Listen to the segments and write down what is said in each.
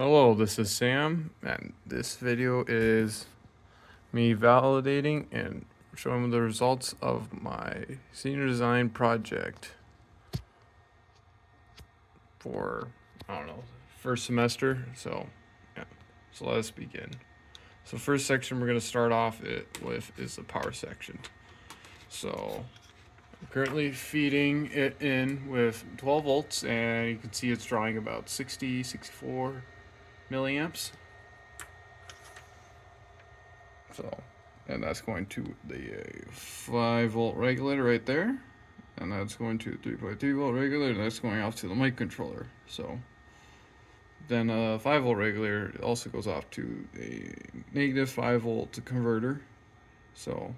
Hello, this is Sam, and this video is me validating and showing the results of my senior design project for, I don't know, first semester. So, yeah, so let's begin. So first section we're going to start off with is the power section. So I'm currently feeding it in with 12 volts, and you can see it's drawing about 64 milliamps. So, and that's going to the 5-volt regulator right there, and that's going to 3.3-volt regulator, and that's going off to the mic controller. So then a 5-volt regulator also goes off to a negative 5-volt converter. So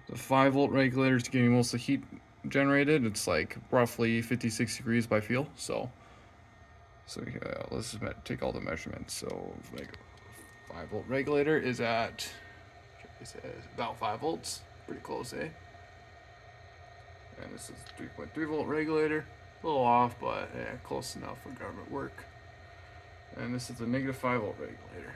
the 5-volt regulator is getting most of the heat generated. It's like roughly 56 degrees by feel. So yeah, let's just take all the measurements. So like 5-volt regulator is at about 5 volts, pretty close, eh? And this is 3.3-volt regulator, a little off, but yeah, close enough for government work. And this is a negative 5-volt regulator,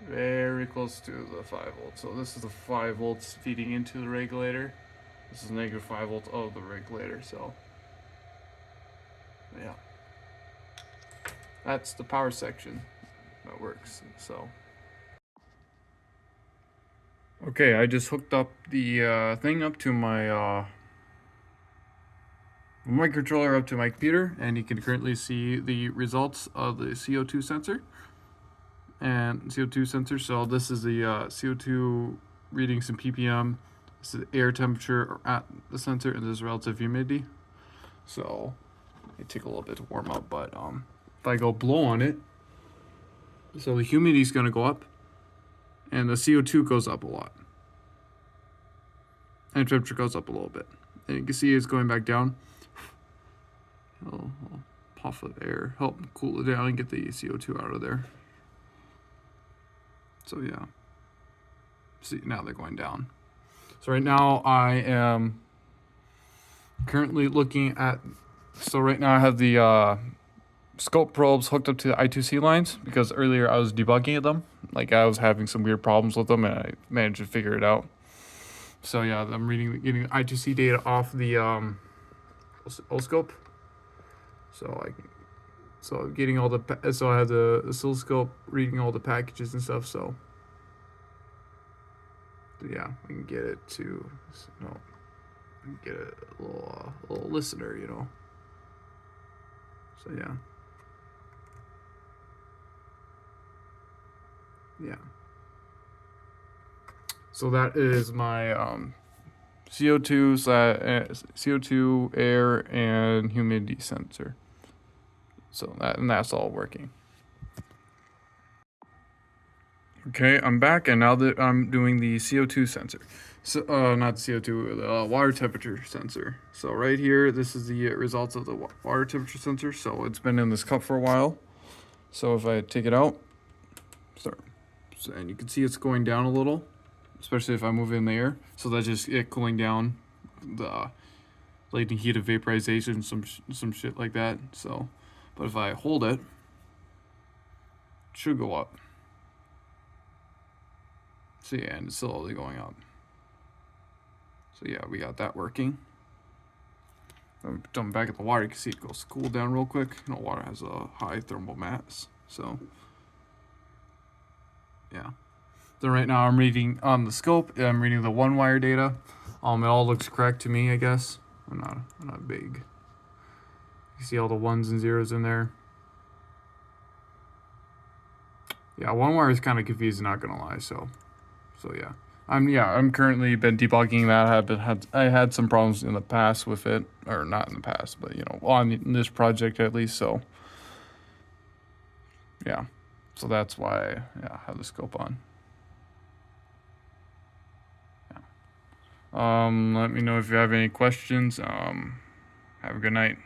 very close to the 5 volts. So this is the 5 volts feeding into the regulator. This is negative 5 volts of the regulator. So yeah, that's the power section that works. So okay, I just hooked up the thing up to my microcontroller up to my computer, and you can currently see the results of the CO2 sensor. So this is the CO2 readings in ppm. This is the air temperature at the sensor, and this is relative humidity. So it take a little bit to warm up, but if I go blow on it, so the humidity is going to go up, and the CO2 goes up a lot, and temperature goes up a little bit. And you can see it's going back down. I'll puff of air, help cool it down and get the CO2 out of there. So yeah, see, now they're going down. So right now I am currently looking at, so right now I have the scope probes hooked up to the I2C lines, because earlier I was debugging them. Like I was having some weird problems with them, and I managed to figure it out. So yeah, I'm getting the I2C data off the oscilloscope. So getting all the, so I have the oscilloscope reading all the packages and stuff. So yeah, we can get it to, you know, get a little listener, you know. So yeah. So that is my CO2 air and humidity sensor. So that's all working. Okay, I'm back, and now that I'm doing the CO2 sensor. So not CO2, the water temperature sensor. So right here, this is the results of the water temperature sensor. So it's been in this cup for a while. So if I take it out, and you can see it's going down a little, especially if I move it in the air. So that's just it cooling down, the latent heat of vaporization, some shit like that. So, but if I hold it, it should go up. So yeah, and it's slowly going up. So yeah, we got that working. I'm jumping back at the water. You can see it goes cool down real quick. You know, water has a high thermal mass. So yeah. Then right now I'm reading on the scope. I'm reading the 1-wire data. It all looks correct to me, I guess. I'm not big. You see all the 1s and 0s in there. Yeah, 1-wire is kind of confusing, not gonna lie. So yeah. I'm currently been debugging that. I had some problems in the past with it, or not in the past, but you know, on this project at least. So yeah. So that's why I have the scope on. Let me know if you have any questions. Have a good night.